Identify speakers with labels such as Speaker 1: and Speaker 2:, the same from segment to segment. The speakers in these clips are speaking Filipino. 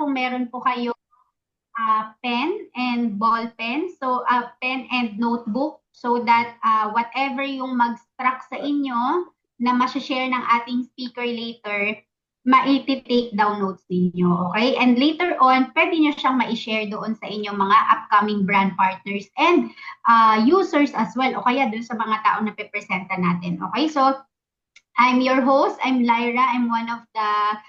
Speaker 1: kung meron po kayo pen and ball pen, so pen and notebook, so that whatever yung mag-struck sa inyo na share ng ating speaker later, maiti-take down notes ninyo, okay? And later on, pwede nyo siyang ma-share doon sa inyong mga upcoming brand partners and users as well, o kaya doon sa mga tao na pepresenta natin, okay? So, I'm your host. I'm Lyra. I'm one of the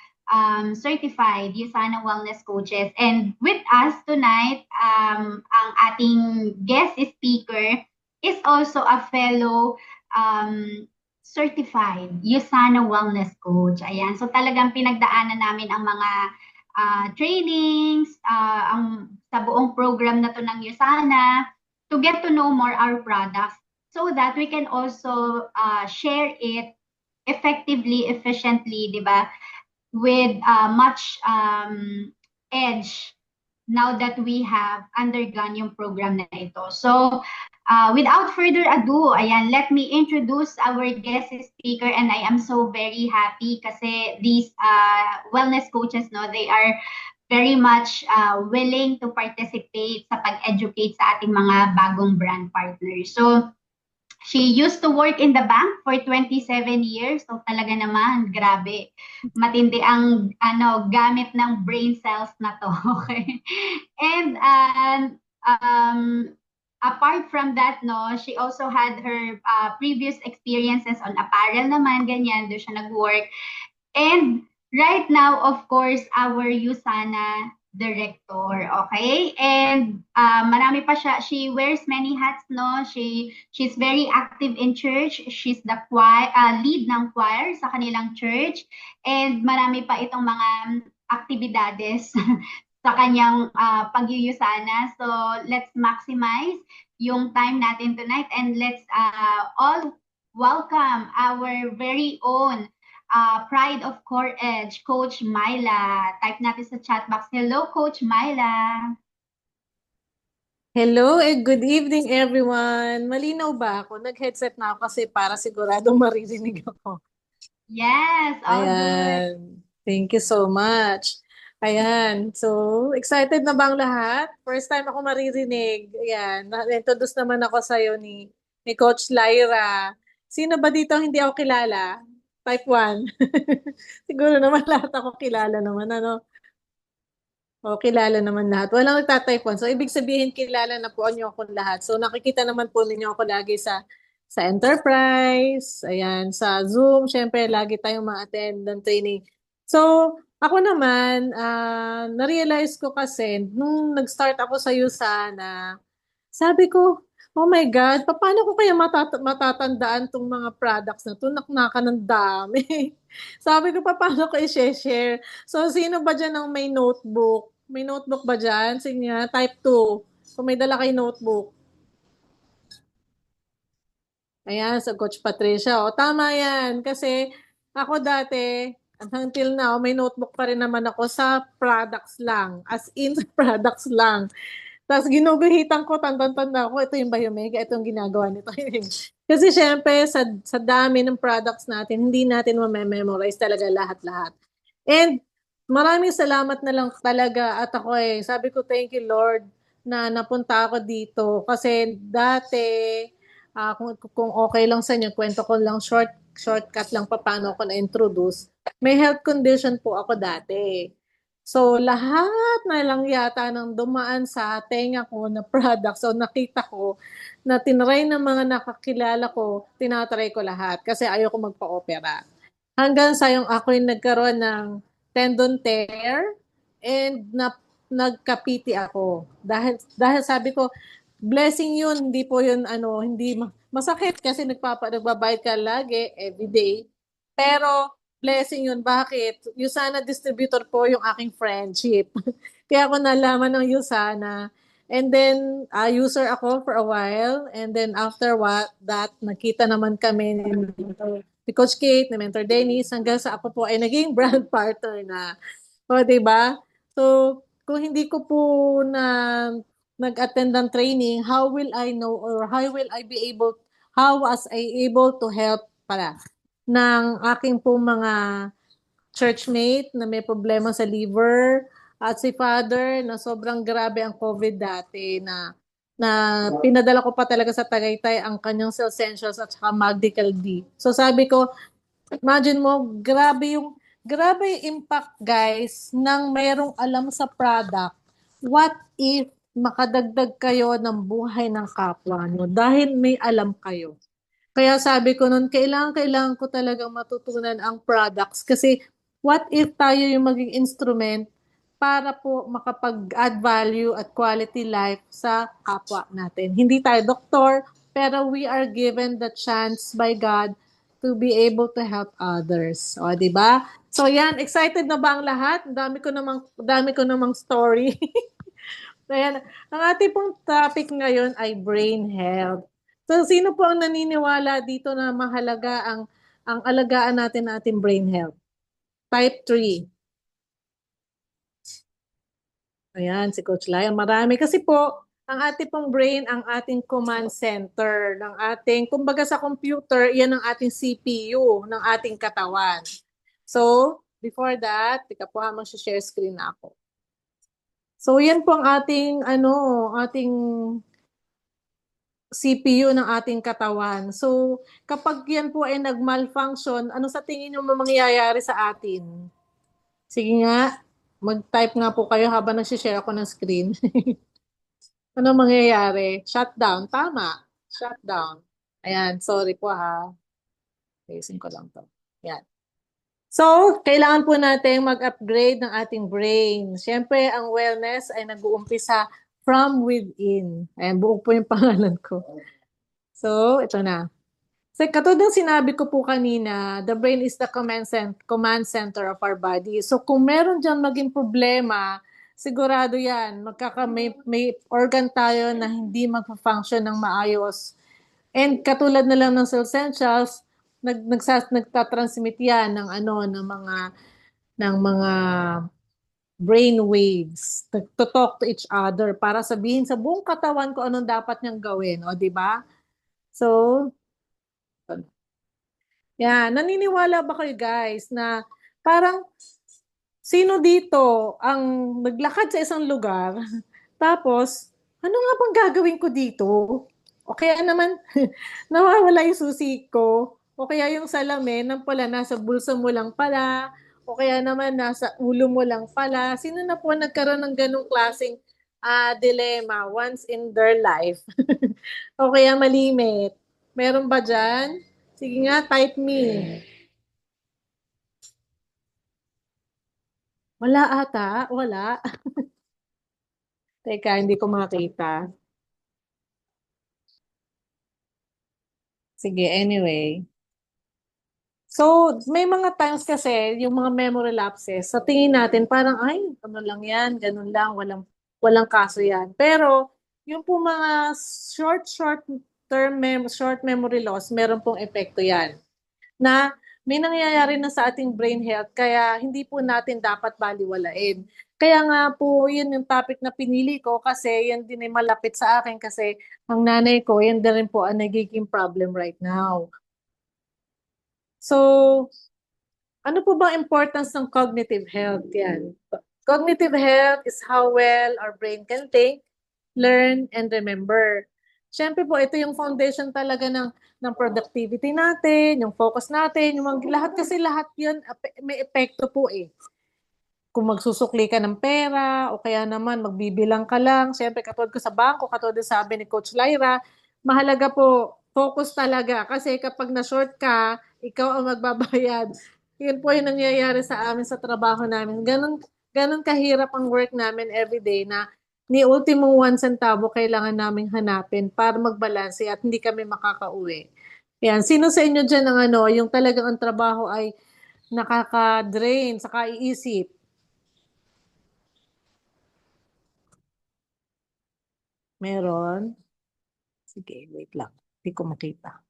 Speaker 1: certified USANA wellness coaches. And with us tonight, ang ating guest speaker is also a fellow certified USANA wellness coach. Ayan. So talagang pinagdaanan namin ang mga trainings, sa buong program na to ng USANA to get to know more our products so that we can also share it effectively, efficiently, di ba? With much edge now that we have undergone yung program na ito. So, without further ado, ayan, let me introduce our guest speaker, and I am so very happy kasi these wellness coaches, no, they are very much willing to participate sa pag-educate sa ating mga bagong brand partners. So, she used to work in the bank for 27 years. So talaga naman, grabe. Matindi ang gamit ng brain cells na to. Okay? And apart from that, no, she also had her previous experiences on apparel naman, ganyan, doon siya nag-work. And right now, of course, our USANA director, okay? And marami pa siya. She wears many hats, no? She's very active in church. She's the lead ng choir sa kanilang church. And marami pa itong mga aktibidades sa kanyang pagyuyusana. So let's maximize yung time natin tonight, and let's all welcome our very own Pride of Core Edge, Coach Myla. Type natin sa chat box. Hello, Coach Myla.
Speaker 2: Hello and good evening everyone. Malinaw ba ako? Nag-headset na ako kasi para siguradong maririnig ako.
Speaker 1: Yes, all good.
Speaker 2: Ayan. Thank you so much. Ayan. So, excited na ba ang lahat? First time ako maririnig. Ayan. Na-introduce naman ako sa'yo ni Coach Lyra. Sino ba dito ang hindi ako kilala? Type 1. Siguro naman lahat ako kilala naman. Ano? O, kilala naman lahat. Walang nagtatype 1. So, ibig sabihin, kilala na po niyo ako lahat. So, nakikita naman po ninyo ako lagi sa Enterprise, ayan, sa Zoom. Siyempre, lagi tayong ma-attend ng training. So, ako naman, na-realize ko kasi, nung nag-start ako sa USANA, sabi ko, oh my God, paano ko kaya matatandaan tong mga products na to? Naknaka ng dami. Sabi ko, paano ko i-share? So, sino ba dyan ang may notebook? May notebook ba dyan? Sige nga, type 2. Kung may dala kay notebook. Ayan, sa Coach Patricia. O, tama yan. Kasi ako dati, until now, may notebook pa rin naman ako sa products lang. As in, sa products lang. Tapos ginuguhitan ko, tanda ko, ito yung Biomega, ito yung ginagawa nito. Kasi syempre, sa dami ng products natin, hindi natin ma-memorize talaga lahat-lahat. And maraming salamat na lang talaga at ako sabi ko, thank you Lord na napunta ako dito. Kasi dati, kung okay lang sa inyo, kwento ko lang shortcut lang paano ako na-introduce. May health condition po ako dati. So, lahat na lang yata nang dumaan sa tenga ko na products o nakita ko na tinry ng mga nakakilala ko, tinatry ko lahat kasi ayoko magpa-opera. Hanggang sa yung ako yung nagkaroon ng tendon tear and nagkapiti ako. Dahil sabi ko, blessing yun, hindi po yun hindi masakit kasi nagbabayad ka lagi, everyday. Pero blessing yun. Bakit? Usana distributor po yung aking friendship. Kaya ako nalaman ng Usana. And then, user ako for a while. And then after that, nakita naman kami ni Coach Kate, ni Mentor Dennis, hanggang sa ako po ay naging brand partner na. O, diba? So, kung hindi ko po nag-attend ng training, how will I know or how was I able to help pala ng aking po mga churchmate na may problema sa liver, At si Father na sobrang grabe ang COVID dati na pinadala ko pa talaga sa Tagaytay ang kanyang Essentials at saka Medical D. So sabi ko, imagine mo, grabe yung impact guys ng mayroong alam sa product. What if makadagdag kayo ng buhay ng kapwa nyo dahil may alam kayo? Kaya sabi ko nun, kailangan ko talagang matutunan ang products kasi what if tayo yung maging instrument para po makapag-add value at quality life sa kapwa natin. Hindi tayo doktor, pero we are given the chance by God to be able to help others. O, di ba? So yan, excited na ba ang lahat? Dami ko namang story. Ayan, ang ating pong topic ngayon ay brain health. So, sino po ang naniniwala dito na mahalaga ang alagaan natin ng ating brain health? Type 3. Ayan, si Coach Lion. Marami. Kasi po, ang ating pong brain, ang ating command center ng ating, kumbaga sa computer, yan ang ating CPU ng ating katawan. So, before that, tika po habang share screen na ako. So, yan po ang ating CPU ng ating katawan. So, kapag yan po ay nag-malfunction, ano sa tingin nyo mangyayari sa atin? Sige nga, mag-type nga po kayo habang nag-share ako ng screen. Ano mangyayari? Shutdown. Tama. Shutdown. Ayan, sorry po ha. Ayusin ko lang to. Ayan. So, kailangan po natin mag-upgrade ng ating brain. Siyempre, ang wellness ay nag-uumpisa from within. Ayan, buo po yung pangalan ko. So, ito na. So, katulad ng sinabi ko po kanina, the brain is the command center of our body. So, kung meron dyan maging problema, sigurado yan, may organ tayo na hindi magpa-function ng maayos. And katulad na lang ng cell essentials, nagtatransmit yan ng mga brain waves to talk to each other para sabihin sa buong katawan ko anong dapat niyang gawin. O, di ba? So, yan, naniniwala ba kayo guys na parang sino dito ang naglakad sa isang lugar tapos ano nga bang gagawin ko dito? O kaya naman nawawala yung susi ko o kaya yung salamin nang pala nasa bulsa mo lang pala o kaya naman nasa ulo mo lang pala. Sino na po nagkaroon ng ganong klaseng dilemma once in their life? O kaya malimit? Meron ba dyan? Sige nga, type me. Wala ata, wala. Teka, hindi ko makita. Sige, anyway. So, may mga times kasi, yung mga memory lapses, sa tingin natin, parang, ay, ano lang yan, ganun lang, walang kaso yan. Pero, yung po mga short memory loss, meron pong epekto yan. Na may nangyayari na sa ating brain health kaya hindi po natin dapat baliwalain. Kaya nga po, yun yung topic na pinili ko kasi yan din ay malapit sa akin kasi ang nanay ko, yan din rin po ang nagiging problem right now. So, ano po ba importance ng cognitive health? Yan. Cognitive health is how well our brain can think, learn, and remember. Siyempre po, ito yung foundation talaga ng productivity natin, yung focus natin, lahat yun, may epekto po eh. Kung magsusukli ka ng pera, o kaya naman magbibilang ka lang, siyempre katulad ko sa bangko, katulad din sabi ni Coach Lyra, mahalaga po, focus talaga. Kasi kapag na-short ka, ikaw ang magbabayad. Yun po yung nangyayari sa amin sa trabaho namin. Ganun kahirap ang work namin everyday na ni ultimong 1 centavo kailangan naming hanapin para magbalanse at hindi kami makakauwi. Yan. Sino sa inyo dyan ang yung talagang ang trabaho ay nakaka-drain sa kaiisip? Meron? Sige, wait lang. Hindi ko makita.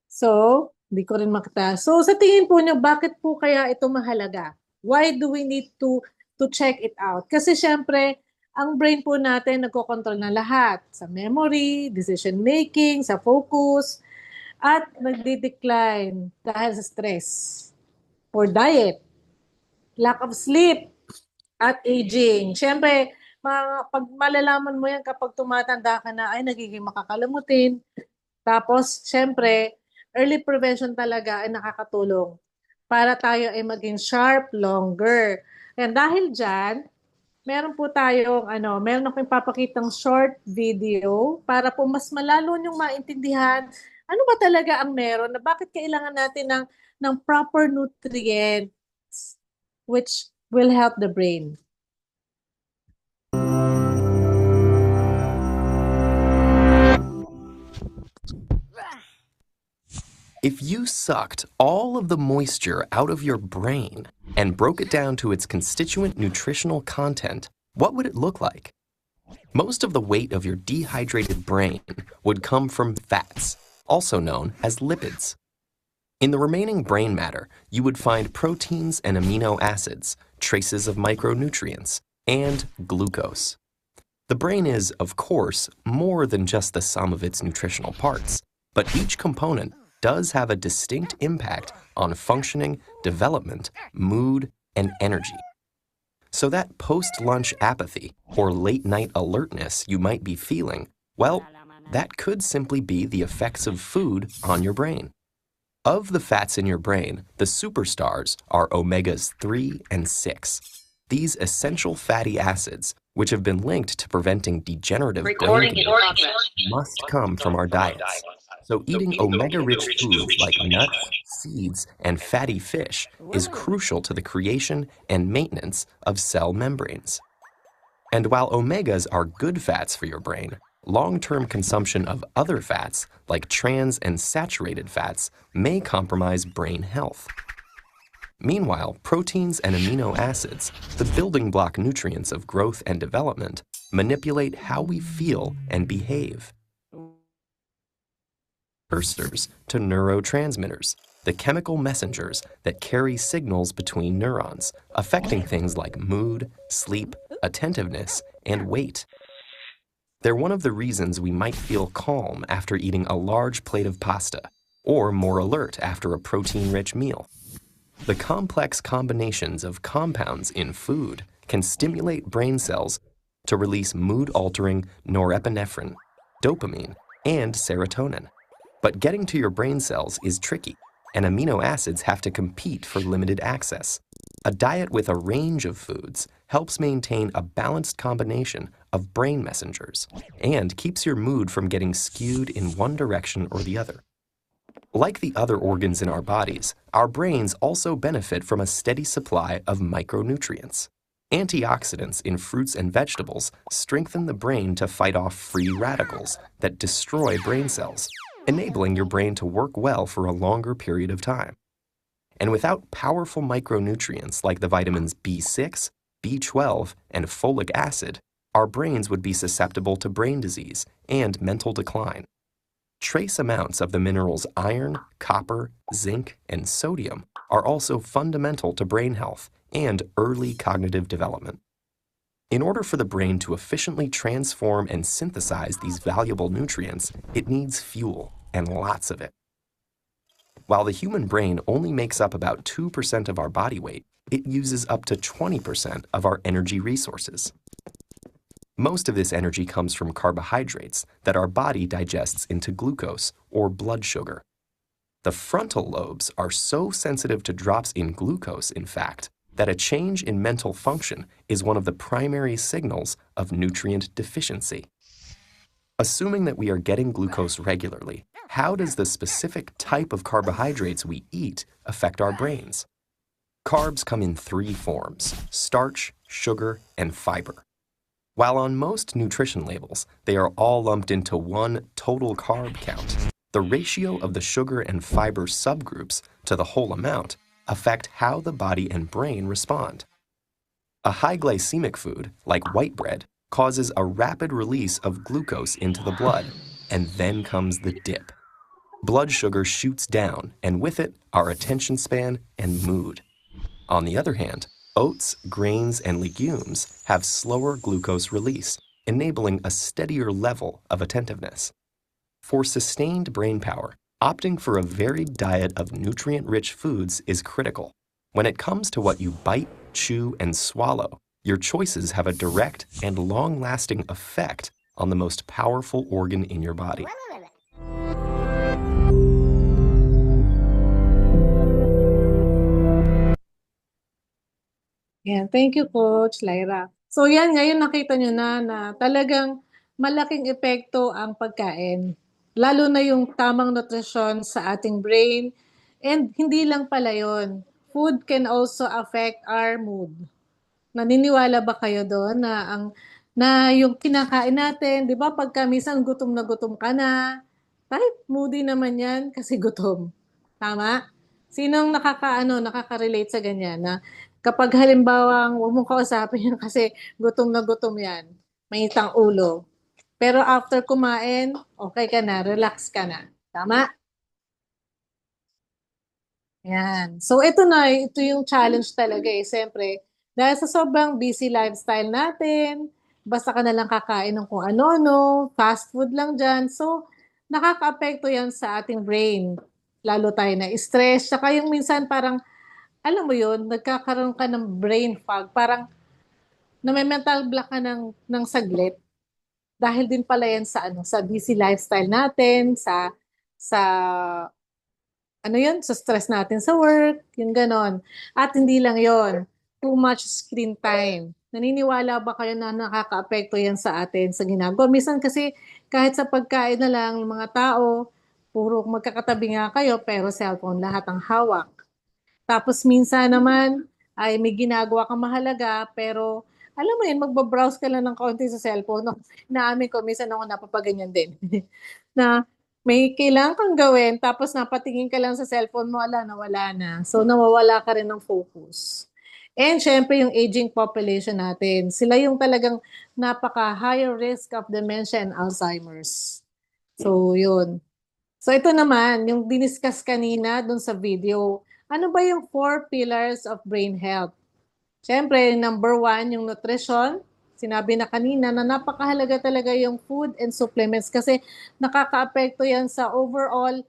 Speaker 2: So, hindi ko rin makita. So, sa tingin po nyo, bakit po kaya ito mahalaga? Why do we need to check it out? Kasi syempre, ang brain po natin nagkokontrol na lahat. Sa memory, decision making, sa focus. at nagde-decline dahil sa stress, or diet, lack of sleep, at aging. Siyempre, pag malalaman mo yan kapag tumatanda ka na, ay nagiging makakalamutin. Tapos, siyempre, early prevention talaga ay nakakatulong para tayo ay maging sharp longer. And dahil dyan, meron po tayong, meron akong ipapakitang short video para po mas malalo niyong maintindihan ano ba talaga ang meron na bakit kailangan natin ng proper nutrients which will help the brain.
Speaker 3: If you sucked all of the moisture out of your brain and broke it down to its constituent nutritional content, what would it look like? Most of the weight of your dehydrated brain would come from fats, also known as lipids. In the remaining brain matter, you would find proteins and amino acids, traces of micronutrients, and glucose. The brain is, of course, more than just the sum of its nutritional parts, but each component does have a distinct impact on functioning, development, mood, and energy. So that post-lunch apathy or late-night alertness you might be feeling, well, that could simply be the effects of food on your brain. Of the fats in your brain, the superstars are omegas 3 and 6. These essential fatty acids, which have been linked to preventing degenerative brain conditions, must come from our diets. So eating omega-rich foods like nuts, seeds, and fatty fish is crucial to the creation and maintenance of cell membranes. And while omegas are good fats for your brain, long-term consumption of other fats, like trans and saturated fats, may compromise brain health. Meanwhile, proteins and amino acids, the building block nutrients of growth and development, manipulate how we feel and behave. Precursors to neurotransmitters, the chemical messengers that carry signals between neurons, affecting things like mood, sleep, attentiveness, and weight. They're one of the reasons we might feel calm after eating a large plate of pasta, or more alert after a protein-rich meal. The complex combinations of compounds in food can stimulate brain cells to release mood-altering norepinephrine, dopamine, and serotonin. But getting to your brain cells is tricky, and amino acids have to compete for limited access. A diet with a range of foods helps maintain a balanced combination of brain messengers and keeps your mood from getting skewed in one direction or the other. Like the other organs in our bodies, our brains also benefit from a steady supply of micronutrients. Antioxidants in fruits and vegetables strengthen the brain to fight off free radicals that destroy brain cells, enabling your brain to work well for a longer period of time. And without powerful micronutrients like the vitamins B6, B12, and folic acid, our brains would be susceptible to brain disease and mental decline. Trace amounts of the minerals iron, copper, zinc, and sodium are also fundamental to brain health and early cognitive development. In order for the brain to efficiently transform and synthesize these valuable nutrients, it needs fuel, and lots of it. While the human brain only makes up about 2% of our body weight, it uses up to 20% of our energy resources. Most of this energy comes from carbohydrates that our body digests into glucose or blood sugar. The frontal lobes are so sensitive to drops in glucose, in fact, that a change in mental function is one of the primary signals of nutrient deficiency. Assuming that we are getting glucose regularly, how does the specific type of carbohydrates we eat affect our brains? Carbs come in 3 forms: starch, sugar, and fiber. While on most nutrition labels, they are all lumped into one total carb count, the ratio of the sugar and fiber subgroups to the whole amount affect how the body and brain respond. A high glycemic food, like white bread, causes a rapid release of glucose into the blood, and then comes the dip. Blood sugar shoots down, and with it, our attention span and mood. On the other hand, oats, grains, and legumes have slower glucose release, enabling a steadier level of attentiveness. For sustained brain power, Opting for a varied diet of nutrient-rich foods is critical. When it comes to what you bite, chew, and swallow, your choices have a direct and long-lasting effect on the most powerful organ in your body.
Speaker 2: Yan. Thank you, Coach Lyra. So yan, ngayon nakita nyo na talagang malaking epekto ang pagkain. Lalo na yung tamang nutrisyon sa ating brain. And hindi lang pala yun. Food can also affect our mood. Naniniwala ba kayo doon na yung kinakain natin, 'di ba? Pagka minsan gutom na gutom ka na, kahit moody naman 'yan kasi gutom. Tama? Sinong nakaka-relate sa ganyan na kapag halimbawa huwag mong kausapin yan kasi gutom na gutom 'yan. Mainit ang ulo. Pero after kumain, okay ka na, relax ka na. Tama? Yan. So ito yung challenge talaga eh. Siyempre, dahil sa sobrang busy lifestyle natin, basta ka na lang kakain ng kung ano-ano, fast food lang dyan. So, nakaka-apekto yan sa ating brain. Lalo tayo na stress. Saka yung minsan parang, alam mo yun, nagkakaroon ka ng brain fog. Parang, mental block ka ng saglit. Dahil din pala yan sa busy lifestyle natin, sa sa stress natin sa work, yung ganon. At hindi lang yon, too much screen time. Naniniwala ba kayo na nakaka-apekto yan sa atin sa ginagawa? Minsan kasi kahit sa pagkain na lang ng mga tao, puro magkakatabi nga kayo pero cellphone lahat ang hawak. Tapos minsan naman ay may ginagawa kang mahalaga pero alam mo yun, magbabrowse ka lang ng konti sa cellphone. No? Naamin ko, minsan ako napapaganyan din. na may kailangan kang gawin, tapos napatingin ka lang sa cellphone mo, nawala na. So, nawawala ka rin ng focus. And syempre, yung aging population natin, sila yung talagang napaka-higher risk of dementia and Alzheimer's. So, yun. So, ito naman, yung diniscuss kanina dun sa video, ano ba yung 4 pillars of brain health? Syempre, number 1, yung nutrition. Sinabi na kanina na napakahalaga talaga yung food and supplements kasi nakaka-apekto yan sa overall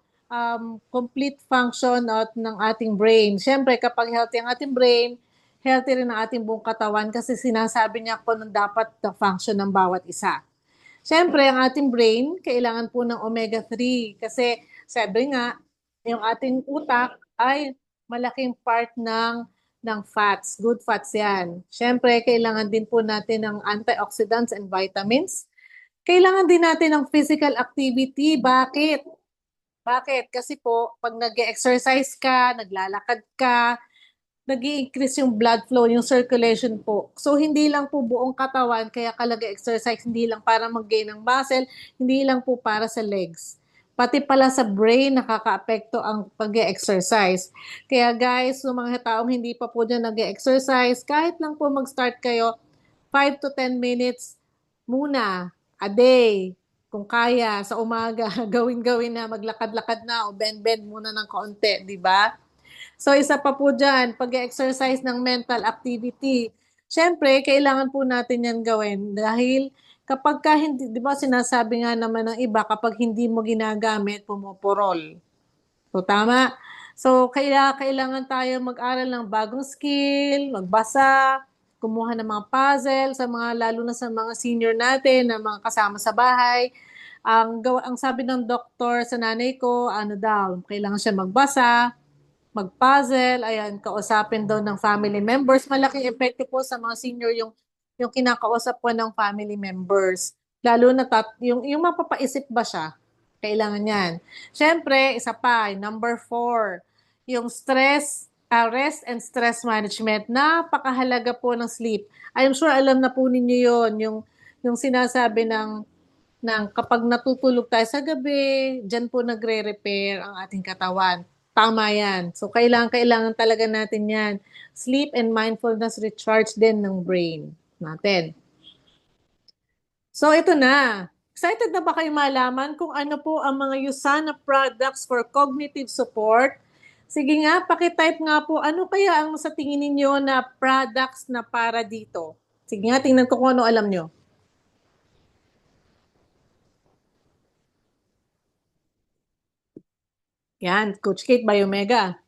Speaker 2: complete function ng ating brain. Siyempre, kapag healthy ang ating brain, healthy rin ang ating buong katawan kasi sinasabi niya kung anong dapat na function ng bawat isa. Siyempre, ang ating brain, kailangan po ng omega-3 kasi sabi nga, yung ating utak ay malaking part ng fats, good fats yan. Siyempre, kailangan din po natin ng antioxidants and vitamins. Kailangan din natin ng physical activity. Bakit? Bakit? Kasi po, pag nag-exercise ka, naglalakad ka, nag-i-increase yung blood flow, yung circulation po. So, hindi lang po buong katawan, kaya ka nag-exercise, hindi lang para mag-gain ng muscle, hindi lang po para sa legs. Pati pala sa brain, nakaka-apekto ang pag-exercise. Kaya guys, yung mga taong hindi pa po dyan nag-exercise, kahit lang po mag-start kayo, 5 to 10 minutes muna a day. Kung kaya, sa umaga, gawin-gawin na, maglakad-lakad na o bend-bend muna ng kaunti, di ba? So isa pa po dyan, pag-exercise ng mental activity. Siyempre, kailangan po natin yan gawin dahil kapag ka hindi, di ba sinasabi nga naman ng iba, kapag hindi mo ginagamit, pumupurol. So tama. So kailangan tayo mag-aral ng bagong skill, magbasa, kumuha ng mga puzzle, lalo na sa mga senior natin, na mga kasama sa bahay. Ang sabi ng doktor sa nanay ko, kailangan siya magbasa, mag-puzzle, ayan, kausapin daw ng family members. Malaking epekto po sa mga senior yung kinakausap po ng family members. Lalo na yung mapapaisip ba siya? Kailangan yan. Siyempre, isa pa, number 4, yung rest and stress management. Napakahalaga po ng sleep. I'm sure alam na po ninyo yon, yung sinasabi ng kapag natutulog tayo sa gabi, dyan po nagre-repair ang ating katawan. Tama yan. So, kailangan talaga natin yan. Sleep and mindfulness recharge din ng brain natin. So, ito na. Excited na ba kayo malaman kung ano po ang mga USANA products for cognitive support? Sige nga, pakitype nga po, ano kaya ang sa tingin ninyo na products na para dito? Sige nga, tingnan ko kung ano alam nyo. Yan, Coach Kate, Biomega.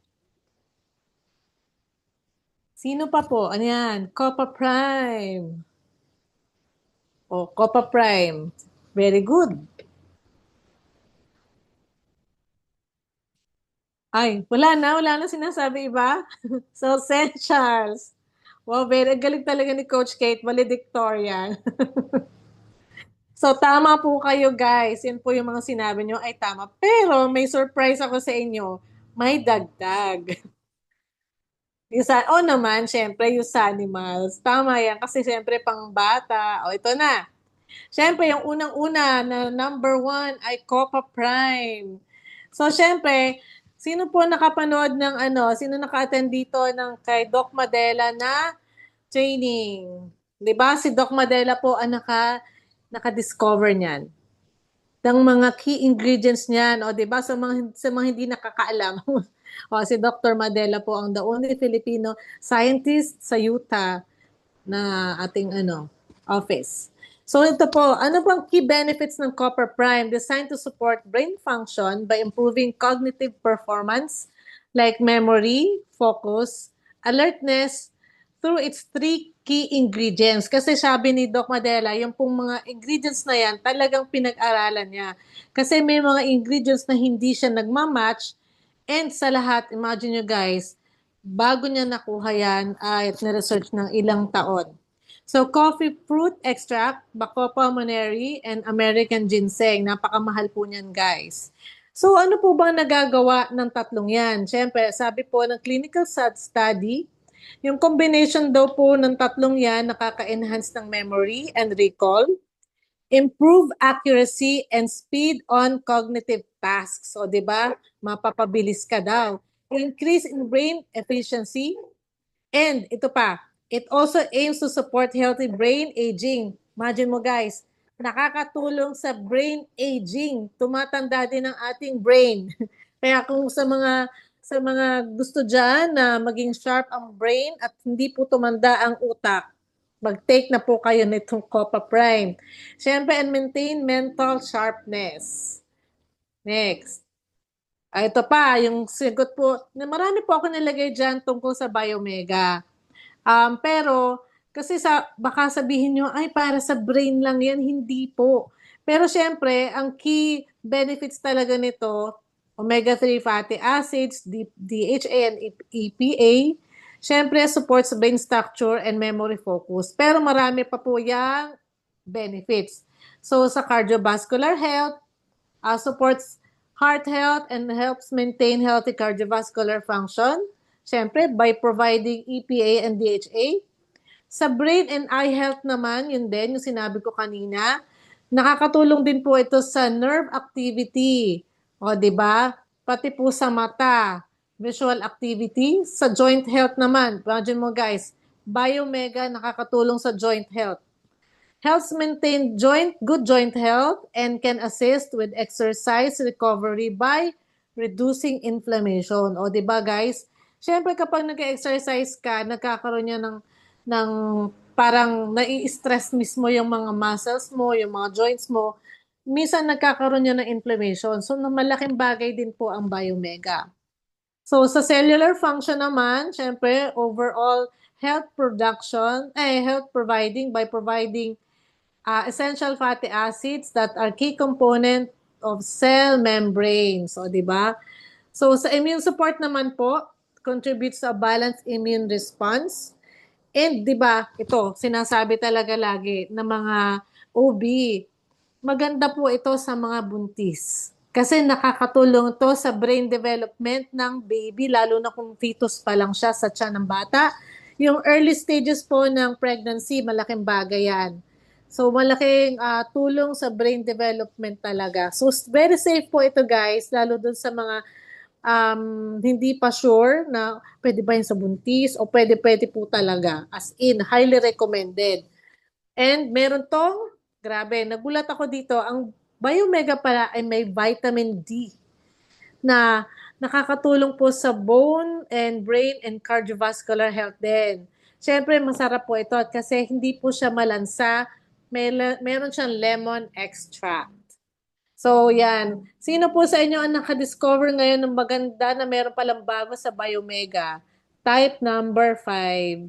Speaker 2: Sino pa po? Ano yan? Copa Prime. O, Copa Prime. Very good. Ay, wala na sinasabi iba. So, St. Charles. Wow, very galing talaga ni Coach Kate, valedictorian. So, tama po kayo guys. Yan po yung mga sinabi nyo ay tama. Pero, may surprise ako sa inyo. May dagdag. Naman, syempre, yung animals. Tama yan, kasi syempre, pang bata. O, ito na. Syempre, yung unang-una na number 1 ay Copa Prime. So, syempre, sino po nakapanood ng sino naka-attend dito ng kay Doc Madela na training? 'Di ba? Si Doc Madela po ang naka-discover niyan ng mga key ingredients niyan. O, 'di ba? Sa mga hindi nakakaalam. Si Dr. Madela po ang the only Filipino scientist sa Utah na ating office. So ito po, ano bang key benefits ng Copper Prime? Designed to support brain function by improving cognitive performance like memory, focus, alertness through its 3 key ingredients. Kasi sabi ni Doc Madela, yung pong mga ingredients na yan, talagang pinag-aralan niya. Kasi may mga ingredients na hindi siya nagmamatch, and sa lahat, imagine nyo guys, bago niya nakuha yan at na-research ng ilang taon. So, coffee fruit extract, Bacopa monnieri, and American ginseng. Napakamahal po niyan, guys. So, ano po bang nagagawa ng tatlong yan? Siyempre, sabi po ng clinical study, yung combination daw po ng tatlong yan nakaka-enhance ng memory and recall, improve accuracy and speed on cognitive tasks. So, di ba? Mapapabilis ka daw. Increase in brain efficiency. And ito pa, it also aims to support healthy brain aging. Imagine mo guys, nakakatulong sa brain aging. Tumatanda din ang ating brain. Kaya kung sa mga gusto dyan na maging sharp ang brain at hindi po tumanda ang utak, mag-take na po kayo nitong Copa Prime. Siyempre, and maintain mental sharpness. Next. Ito pa, yung sigot po, marami po ako nilagay dyan tungkol sa Biomega. Pero, kasi baka sabihin nyo, ay para sa brain lang yan, hindi po. Pero syempre, ang key benefits talaga nito, omega-3 fatty acids, DHA and EPA, syempre supports brain structure and memory focus. Pero marami pa po yung benefits. So sa cardiovascular health, supports heart health and helps maintain healthy cardiovascular function. Syempre, by providing EPA and DHA. Sa brain and eye health naman, yun din, yung sinabi ko kanina, nakakatulong din po ito sa nerve activity. O, di ba? Pati po sa mata, visual activity. Sa joint health naman, imagine mo guys, Biomega nakakatulong sa joint health. Helps maintain good joint health and can assist with exercise recovery by reducing inflammation. O, di ba guys? Siyempre kapag nag-exercise ka, nagkakaroon niya ng parang nai-stress mismo yung mga muscles mo, yung mga joints mo. Minsan nagkakaroon niya ng inflammation. So, malaking bagay din po ang Biomega. So, sa cellular function naman, syempre, overall health providing by providing essential fatty acids that are key component of cell membranes. So, di ba? So, sa immune support naman po, contributes sa balanced immune response. And, di ba, ito, sinasabi talaga lagi ng mga OB, maganda po ito sa mga buntis. Kasi nakakatulong to sa brain development ng baby, lalo na kung fetus pa lang siya sa tiyan ng bata. Yung early stages po ng pregnancy, malaking bagay yan. So, malaking tulong sa brain development talaga. So, very safe po ito guys, lalo dun sa mga hindi pa sure na pwede ba yun sa buntis o pwede po talaga. As in, highly recommended. And meron tong, grabe, nagulat ako dito, ang Biomega pala ay may vitamin D na nakakatulong po sa bone and brain and cardiovascular health din. Siyempre, masarap po ito kasi hindi po siya malansa. Meron siyang lemon extract. So, yan. Sino po sa inyo ang nakadiscover ngayon ng maganda na meron palang bago sa Biomega? Type number 5.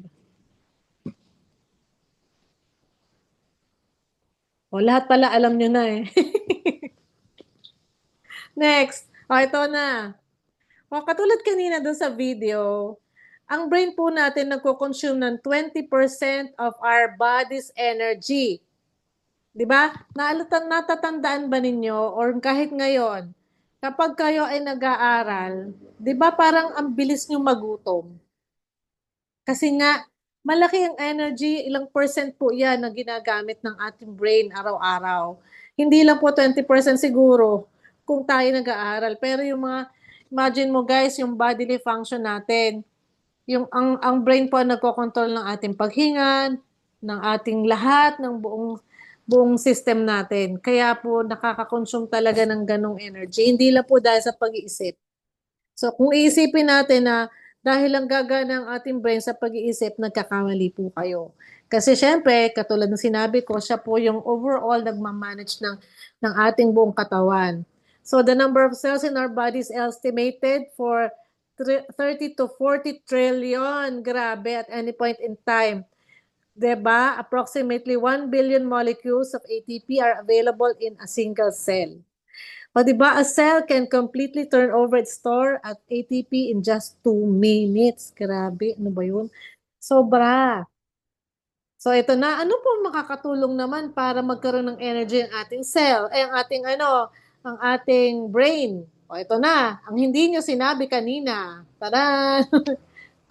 Speaker 2: O, lahat pala alam nyo na eh. Next. O, ito na. O, katulad kanina doon sa video, ang brain po natin nagko-consume ng 20% of our body's energy. 'Di ba? Natatandaan ba ninyo or kahit ngayon, kapag kayo ay nag-aaral, 'di ba parang ang bilis nyo magutom? Kasi nga, malaki ang energy, ilang percent po yan na ginagamit ng ating brain araw-araw. Hindi lang po 20% siguro kung tayo nag-aaral. Pero yung mga, imagine mo guys, yung bodily function natin, ang brain po ang nagkokontrol ng ating paghinga, ng ating lahat, ng buong system natin. Kaya po nakaka-consume talaga ng ganong energy. Hindi lang po dahil sa pag-iisip. So kung iisipin natin na dahil lang gagana ang ating brain sa pag-iisip, nagkakamali po kayo. Kasi syempre, katulad ng sinabi ko, siya po yung overall nagmamanage ng ating buong katawan. So the number of cells in our body is estimated for 30 to 40 trillion. Grabe, at any point in time. Diba? Approximately 1 billion molecules of ATP are available in a single cell. O diba, a cell can completely turn over its store at ATP in just 2 minutes. Grabe, ano ba yun? Sobra. So ito na, ano po makakatulong naman para magkaroon ng energy ang ating cell? Ang ating brain. O ito na, ang hindi nyo sinabi kanina. Tara!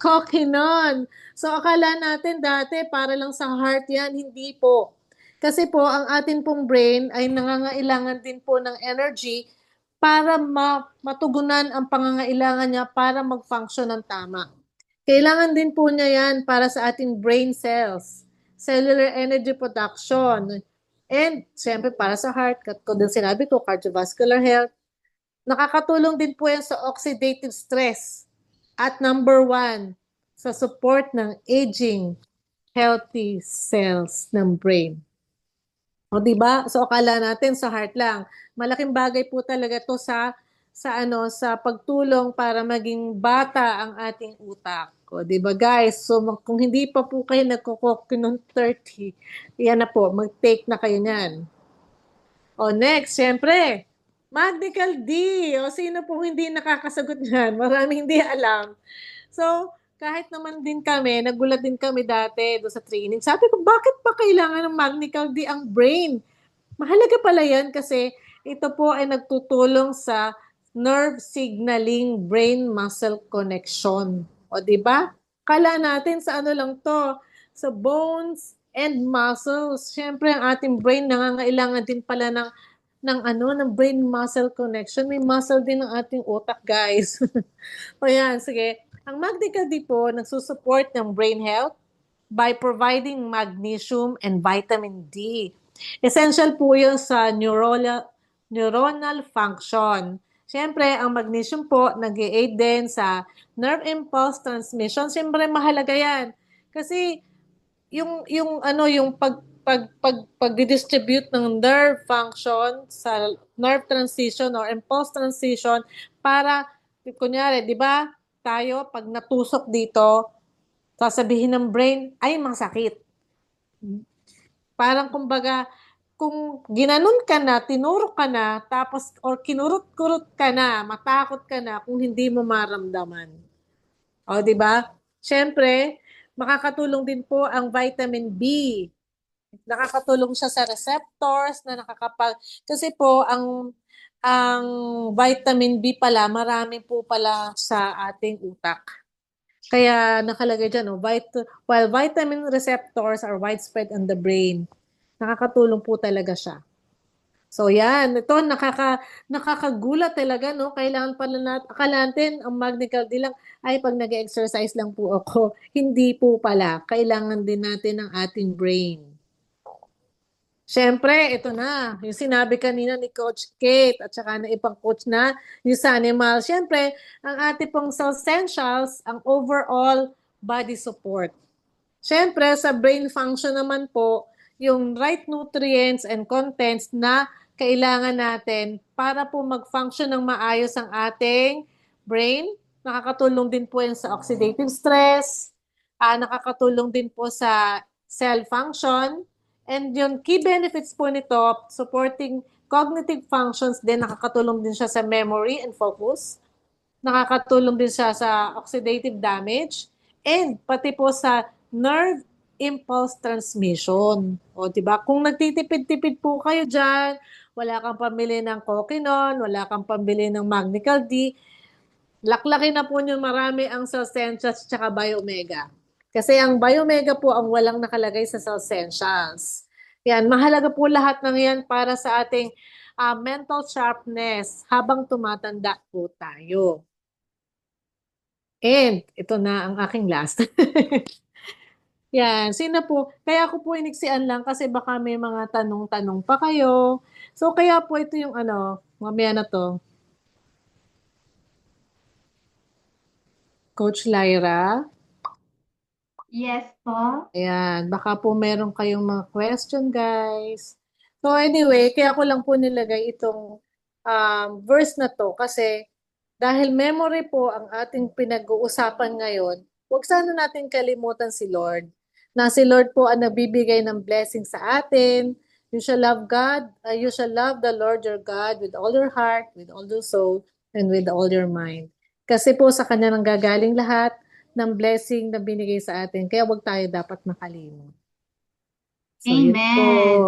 Speaker 2: Kokinon. So akala natin dati para lang sa heart yan, hindi po. Kasi po ang atin pong brain ay nangangailangan din po ng energy para matugunan ang pangangailangan niya para mag-function ng tama. Kailangan din po niya yan para sa ating brain cells, cellular energy production, and siyempre para sa heart, kung din sinabi ko, cardiovascular health. Nakakatulong din po yan sa oxidative stress. At number 1, sa support ng aging healthy cells ng brain. O di ba? So akala natin sa heart lang. Malaking bagay po talaga to sa pagtulong para maging bata ang ating utak. O di ba guys? So kung hindi pa po kayo nagko-Kokinon 30, yan na po, mag-take na kayo niyan. O next, syempre, Magnical D. O sino po hindi nakakasagot niyan? Maraming hindi alam. So, kahit naman din kami, nagulat din kami dati doon sa training. Sabi ko, bakit pa kailangan ng Magnical D ang brain? Mahalaga pala yan kasi ito po ay nagtutulong sa nerve signaling brain-muscle connection. O di ba? Kala natin sa ano lang to, sa bones and muscles. Siyempre, ang ating brain nangangailangan din pala ng brain-muscle connection. May muscle din ng ating utak, guys. O yan, sige. Ang Magnical D po, nagsusupport ng brain health by providing magnesium and vitamin D. Essential po yun sa neuronal function. Siyempre, ang magnesium po nag-i-aid din sa nerve impulse transmission. Siyempre, mahalaga yan. Kasi yung pag-distribute ng nerve function sa nerve transition or impulse transition para, kunyari, di ba, tayo, pag natusok dito, sasabihin ng brain, ay masakit. Parang kumbaga, kung ginanon ka na, tinurok ka na, tapos, or kinurot-kurot ka na, matakot ka na, kung hindi mo maramdaman. O, di ba? Siyempre, makakatulong din po ang vitamin B. Nakakatulong siya sa receptors na kasi po ang vitamin B pala, marami po pala sa ating utak. Kaya nakalagay dyan, while vitamin receptors are widespread in the brain, nakakatulong po talaga siya. So yan, ito nakakagulat talaga, no? Kailangan pala akala natin ang Magnical D lang ay pag nag-exercise lang po ako. Hindi po pala. Kailangan din natin ang ating brain. Siyempre, ito na, yung sinabi kanina ni Coach Kate at saka na ibang coach na, yung sa animal. Siyempre, ang ating pong essentials, ang overall body support. Siyempre, sa brain function naman po, yung right nutrients and contents na kailangan natin para po mag-function ng maayos ang ating brain. Nakakatulong din po yan sa oxidative stress, nakakatulong din po sa cell function, and yung key benefits po nito, supporting cognitive functions din, nakakatulong din siya sa memory and focus, nakakatulong din siya sa oxidative damage, and pati po sa nerve impulse transmission. O, di ba? Kung nagtitipid-tipid po kayo dyan, wala kang pambili ng Cokinon, wala kang pambili ng Magnical D, laklaki na po nyo marami ang Cellsentials at Biomega. Kasi ang Biomega po ang walang nakalagay sa Cellsentials. Yan, mahalaga po lahat ng yan para sa ating mental sharpness habang tumatanda po tayo. And ito na ang aking last. Yan, sino po? Kaya ako po iniksian lang kasi baka may mga tanong-tanong pa kayo. So kaya po ito yung mamaya na to. Coach Lyra.
Speaker 1: Yes po.
Speaker 2: Ayan, baka po meron kayong mga question, guys. So anyway, kaya ko lang po nilagay itong verse na to kasi dahil memory po ang ating pinag-uusapan ngayon, huwag sana natin kalimutan si Lord. Na si Lord po ang nagbibigay ng blessing sa atin. You shall love God, you shall love the Lord your God with all your heart, with all your soul, and with all your mind. Kasi po sa Kanya nang gagaling lahat ng blessing na binigay sa atin. Kaya wag tayo dapat makalimot. So, yun po.
Speaker 1: Amen.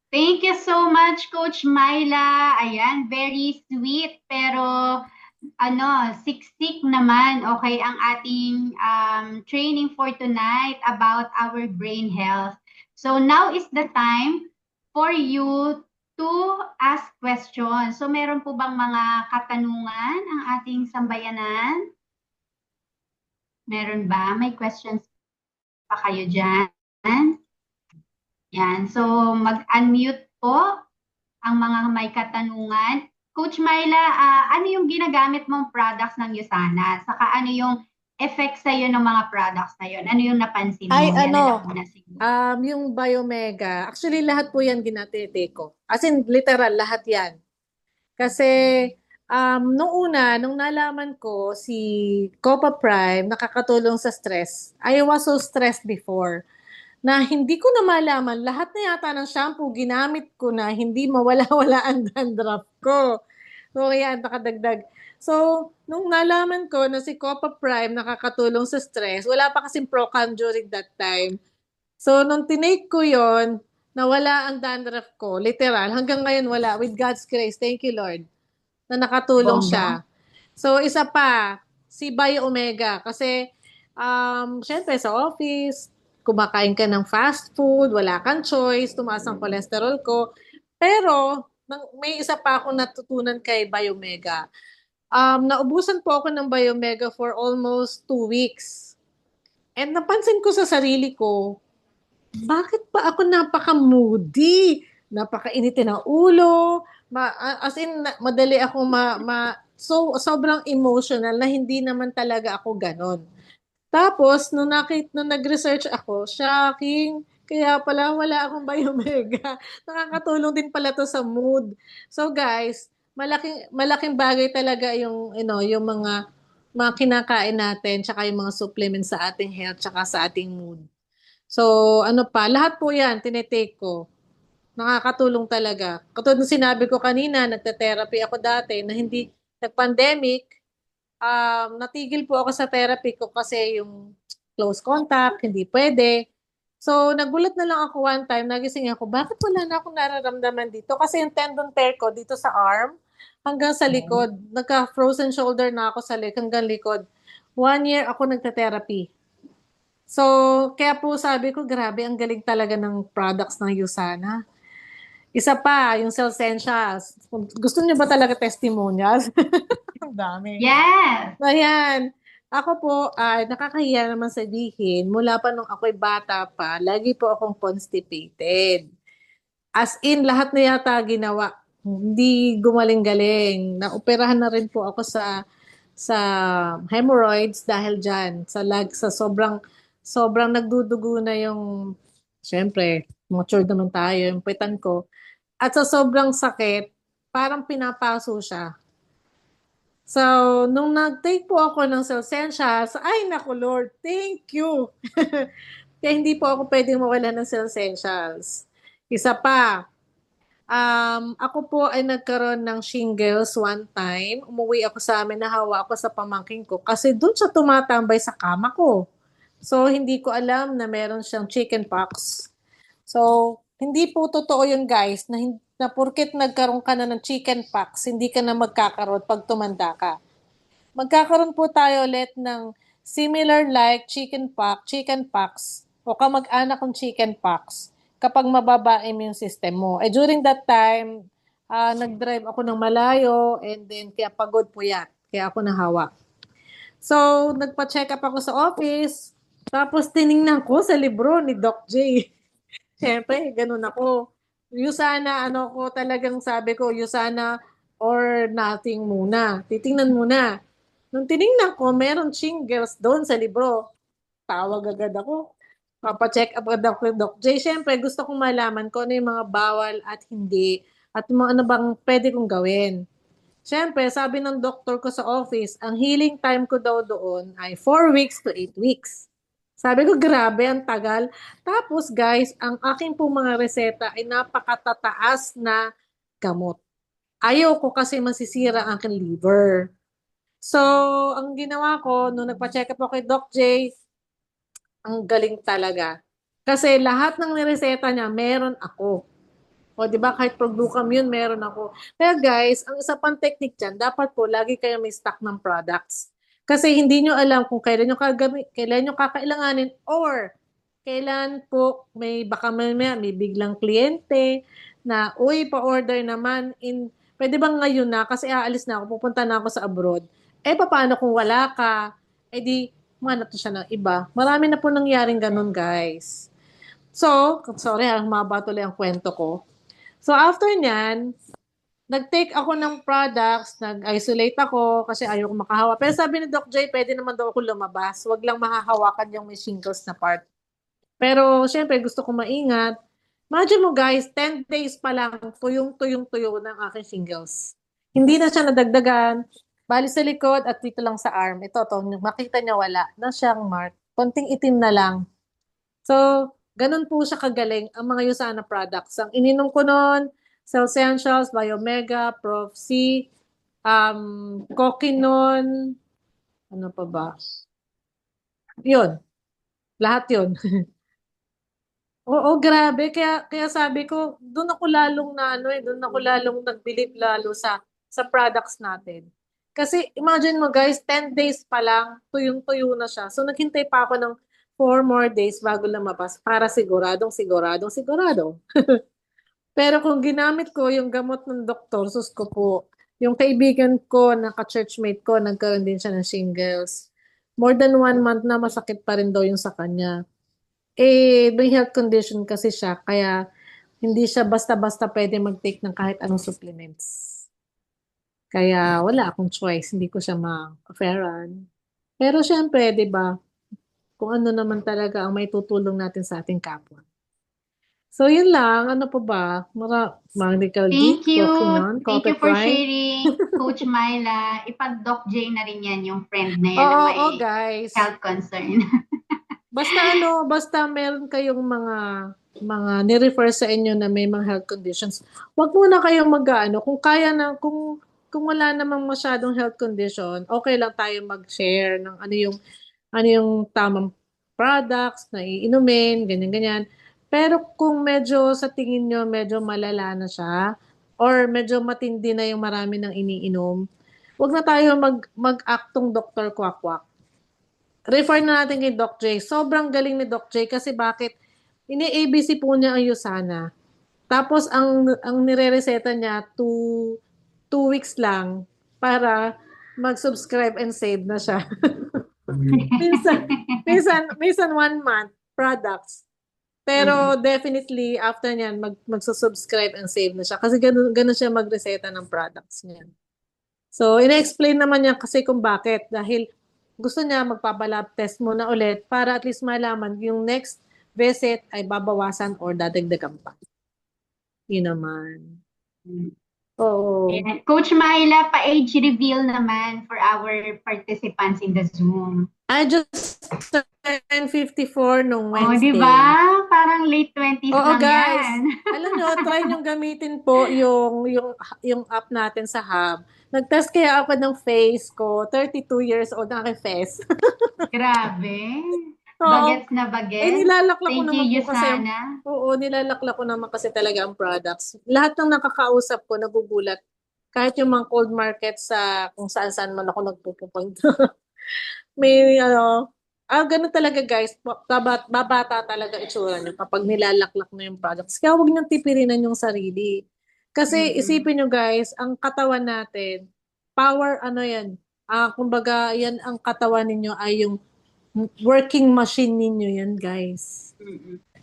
Speaker 1: Thank you so much, Coach Myla. Ayan, very sweet. Pero, siksik naman. Okay, ang ating training for tonight about our brain health. So, now is the time for you to ask questions. So, meron po bang mga katanungan ang ating sambayanan? Meron ba? May questions pa kayo dyan? Yan. So, mag-unmute po ang mga may katanungan. Coach Myla, ano yung ginagamit mong products ng USANA? Saka ano yung effect sa'yo ng mga products na yun? Ano yung napansin mo?
Speaker 2: Ay,
Speaker 1: Yan na lang muna siguro.
Speaker 2: yung Biomega, actually lahat po yan ginatete ko. As in, literal, lahat yan. Kasi, nung nalaman ko si Copa Prime, nakakatulong sa stress. I was so stressed before na hindi ko na malaman, lahat na yata ng shampoo ginamit ko na hindi mawala-wala ang dandruff ko. So, yan, nakadagdag. So, nung nalaman ko na si Copa Prime nakakatulong sa stress, wala pa kasing Procam during that time. So, nung tinake ko yon, nawala ang dandruff ko. Literal, hanggang ngayon wala. With God's grace, thank you Lord, na nakatulong
Speaker 1: Bongga.
Speaker 2: siya. So, isa pa, si Bio Omega. Kasi, syempre sa office, kumakain ka ng fast food, wala kang choice, tumaas ang cholesterol ko. Pero, may isa pa akong natutunan kay Biomega. Naubusan po ako ng Biomega for almost 2 weeks. And napansin ko sa sarili ko, bakit pa ako napaka-moody? Napaka-initin ng ulo. As in, madali ako sobrang emotional na hindi naman talaga ako ganon. Tapos, nung nag-research ako, shocking, kaya pala wala akong Biomega. Nakakatulong din pala to sa mood. So guys, malaking bagay talaga yung mga kinakain natin, tsaka yung mga supplements sa ating health, tsaka sa ating mood. So, lahat po yan, tinetake ko. Nakakatulong talaga. Katulad ng sinabi ko kanina, nagte-therapy ako dati na hindi nag-pandemic, natigil po ako sa therapy ko kasi yung close contact, hindi pwede. So, nagulat na lang ako one time, nagising ako, bakit wala na akong nararamdaman dito? Kasi yung tendon tear ko dito sa arm, hanggang sa likod, nagka-frozen shoulder na ako sa hanggang likod. 1 year ako nagte-therapy. So, kaya po sabi ko, grabe, ang galing talaga ng products ng USANA. Isa pa, yung Cellsentials. Gusto niyo ba talaga testimonials? Ang dami.
Speaker 1: Yes!
Speaker 2: Ayan. Ako po, nakakahiya naman sabihin, mula pa nung ako'y bata pa, lagi po akong constipated. As in, lahat na yata ginawa. Hindi gumaling-galing. Naoperahan na rin po ako sa hemorrhoids dahil dyan. Sa sobrang nagdudugo na yung, syempre, mature naman tayo, yung puwetan ko. At sa sobrang sakit, parang pinapaso siya. So, nung nag-take po ako ng Cellsentials, ay naku Lord, thank you. Kaya hindi po ako pwedeng mawala ng Cellsentials. Isa pa, ako po ay nagkaroon ng shingles one time. Umuwi ako sa amin, nahawa ako sa pamangking ko kasi doon siya tumatambay sa kama ko. So, hindi ko alam na meron siyang chickenpox. So, hindi po totoo yun guys, na porket nagkaroon ka na ng chickenpox, hindi ka na magkakaroon pag tumanda ka. Magkakaroon po tayo ulit ng similar like chickenpox o kamag-anak ng chickenpox kapag mababa ang immune system mo. During that time, nag-drive ako ng malayo and then kaya pagod po yan. Kaya ako nahawa. So, nagpa-check up ako sa office. Tapos tiningnan ko sa libro ni Doc J. Siyempre, ganun ako. Yusana, ano ko talagang sabi ko, Yusana or nothing muna. Titingnan muna. Nung tiningnan ko, meron shingles doon sa libro. Tawag agad ako. Papacheck up agad ako kay Doc J. Siyempre, gusto kong malaman kung ano yung mga bawal at hindi. At mga ano bang pwede kong gawin. Siyempre, sabi ng doktor ko sa office, ang healing time ko daw doon ay 4 weeks to 8 weeks. Sabi ko, grabe, ang tagal. Tapos guys, ang aking pong mga reseta ay napakatataas na gamot. Ayaw ko kasi masisira ang aking liver. So, ang ginawa ko, nung nagpa-check up ako kay Doc J, ang galing talaga. Kasi lahat ng nireseta niya, meron ako. O, di ba, kahit Proglucam yun, meron ako. Kaya guys, ang isa pang technique dyan, dapat po, lagi kayo may stock ng products. Kasi hindi nyo alam kung kailan nyo kailan nyo kakailanganin or kailan po baka may biglang kliyente na, uy, pa-order naman pwede bang ngayon na kasi aalis na ako, pupunta na ako sa abroad. Paano kung wala ka? Di, manap na siya ng iba. Marami na po nangyaring ganun, guys. So, sorry humaba tuloy ang kwento ko. So, after nyan, nag-take ako ng products, nag-isolate ako kasi ayaw ko makahawa. Pero sabi ni Doc J, pwede naman daw ako lumabas. Wag lang mahahawakan yung may shingles na part. Pero, syempre, gusto ko maingat. Imagine mo guys, 10 days pa lang, tuyong-tuyo ng aking shingles. Hindi na siya nadagdagan. Bali sa likod at dito lang sa arm. Ito, makita niya wala na siyang mark. Konting itim na lang. So, ganun po siya kagaling ang mga Usana products. Ang ininom ko noon, Cellsentials, Biomega, Prof. C, Coquinon, ano pa ba? Yun, lahat yun. Oo, grabe. Kaya sabi ko, doon ako lalong doon ako lalong nagbilib lalo sa products natin. Kasi imagine mo guys, 10 days pa lang, tuyong-tuyo na siya. So naghintay pa ako ng 4 more days bago lumabas para sigurado. Pero kung ginamit ko yung gamot ng doktor, sus ko po, yung kaibigan ko, naka-churchmate ko, nagkaroon din siya ng shingles. More than 1 month na masakit pa rin daw yung sa kanya. May health condition kasi siya, kaya hindi siya basta-basta pwede mag-take ng kahit anong supplements. Kaya wala akong choice, hindi ko siya ma-offeran. Pero syempre, di ba, kung ano naman talaga ang may tutulong natin sa ating kapwa. So, yun lang. Ano pa ba? Medical
Speaker 1: Thank
Speaker 2: Geek,
Speaker 1: you.
Speaker 2: Coquinon,
Speaker 1: Thank you
Speaker 2: Coffee
Speaker 1: for
Speaker 2: Prime.
Speaker 1: sharing, Coach Myla. Ipag-Doc J na rin yan, yung friend na yan na may
Speaker 2: Oo, guys.
Speaker 1: health concern.
Speaker 2: Basta meron kayong mga ni-refer sa inyo na may mga health conditions. Huwag muna kayong kung kaya na, kung wala namang masyadong health condition, okay lang tayo mag-share ng ano yung tamang products na iinumin, ganyan-ganyan. Pero kung medyo sa tingin nyo, medyo malala na siya, or medyo matindi na yung marami ng iniinom, huwag na tayo mag-aktong Dr. Kwak-Kwak. Refer na natin kay Doc J. Sobrang galing ni Doc J kasi bakit? Ini-ABC po niya ang Usana. Tapos ang nire-reseta niya 2 weeks lang para mag-subscribe and save na siya. minsan 1 month products. Pero definitely after niyan magsusubscribe and save na siya kasi ganun siya magreseta ng products niya. So ina-explain naman niya kasi kung bakit dahil gusto niya magpapalab test muna ulit para at least malaman yung next visit ay babawasan or dadagdagan pa. Yun naman. Oo.
Speaker 1: Ayan. Coach Myla, pa-age reveal naman for our participants in the Zoom.
Speaker 2: I just turned 54 nung
Speaker 1: Oh, di
Speaker 2: Wednesday.
Speaker 1: ba? Parang late 20s
Speaker 2: Oo,
Speaker 1: lang
Speaker 2: guys.
Speaker 1: yan.
Speaker 2: Alam nyo, try nyo gamitin po yung app natin sa Hub. Nag-test kaya ako ng face ko. 32 years old na aking face.
Speaker 1: Grabe.
Speaker 2: Oo.
Speaker 1: Bagets na
Speaker 2: Eh,
Speaker 1: bagets.
Speaker 2: nilalaklak ko
Speaker 1: Thank
Speaker 2: naman
Speaker 1: you,
Speaker 2: po kasi,
Speaker 1: Yusana.
Speaker 2: oo, nilalaklak ko naman kasi talaga ang products. Lahat ng nakakausap ko, nagugulat. Kahit yung mga cold market sa kung saan-saan man ako nagpupunta. May, ganun talaga guys. Babata talaga itsura nyo kapag nilalaklak na yung products. Kaya huwag niyong tipirinan yung sarili. Kasi isipin nyo guys, ang katawan natin, power ano yan, kumbaga yan ang katawan ninyo ay yung working machine ninyo yan guys.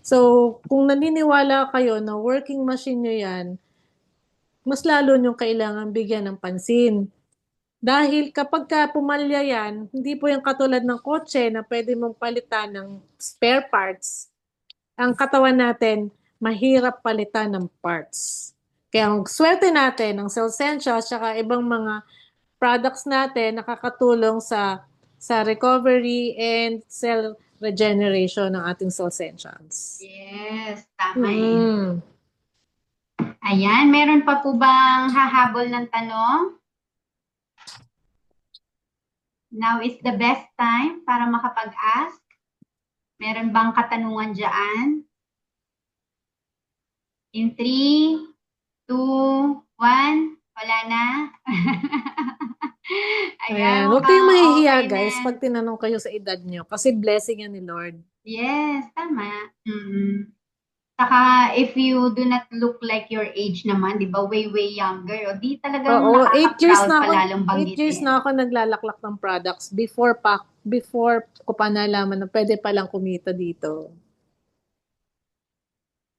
Speaker 2: So, kung naniniwala kayo na working machine nyo yan, mas lalo nyo kailangan bigyan ng pansin. Dahil kapag ka pumalya yan, hindi po yung katulad ng kotse na pwede mong palitan ng spare parts. Ang katawan natin, mahirap palitan ng parts. Kaya ang swerte natin, ang Cellsentia at saka ibang mga products natin nakakatulong sa recovery and cell regeneration ng ating Cellsentians.
Speaker 1: Yes, tama eh.
Speaker 2: Mm.
Speaker 1: Ayan, meron pa po bang hahabol ng tanong? Now is the best time para makapag-ask. Meron bang katanungan dyan? In 3, 2, 1, wala na?
Speaker 2: Ayan, huwag
Speaker 1: mukhang
Speaker 2: kayong mahihiya
Speaker 1: okay
Speaker 2: guys
Speaker 1: na.
Speaker 2: pag tinanong kayo sa edad nyo kasi blessing yan ni Lord.
Speaker 1: Yes, tama. Saka if you do not look like your age naman, di ba, way younger, o di talagang
Speaker 2: Oo, 8 years
Speaker 1: nakaka-proud
Speaker 2: na
Speaker 1: pa
Speaker 2: ako,
Speaker 1: lalong
Speaker 2: 8 years
Speaker 1: banggitin.
Speaker 2: na ako naglalaklak ng products before ko pa nalaman na pwede palang kumita dito.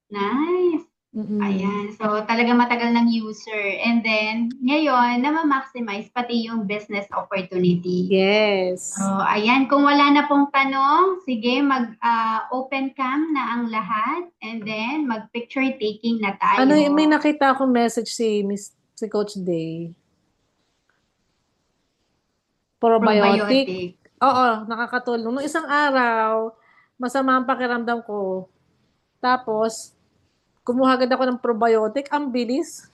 Speaker 1: Nice.
Speaker 2: Mm-mm.
Speaker 1: Ayan. So, talaga matagal ng user. And then, ngayon, na-maximize pati yung business opportunity.
Speaker 2: Yes.
Speaker 1: So, ayan. Kung wala na pong tanong, sige, mag-open cam na ang lahat. And then, mag-picture taking na tayo.
Speaker 2: Ano, may nakita akong message si Coach Day. Probiotic. Oo, nakakatulong. Nung isang araw, masama ang pakiramdam ko. Tapos, kumuha agad ako ng probiotic. Ang bilis.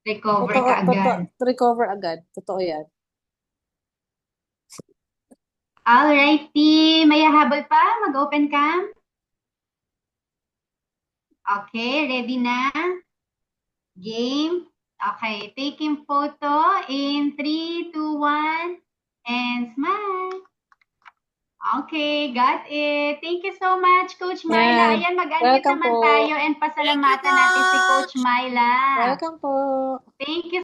Speaker 1: Recover ka agad.
Speaker 2: Recover agad. Totoo yan.
Speaker 1: Alrighty. May habol pa? Mag-open cam? Okay, ready na? Game? Okay, taking photo in 3, 2, 1, and smile. Okay, got it. Thank you so much, Coach Myla.
Speaker 2: Yan.
Speaker 1: Ayan, mag-unmute
Speaker 2: Welcome
Speaker 1: naman
Speaker 2: po.
Speaker 1: tayo and pasalamatan natin si Coach Myla.
Speaker 2: Welcome po.
Speaker 1: Thank you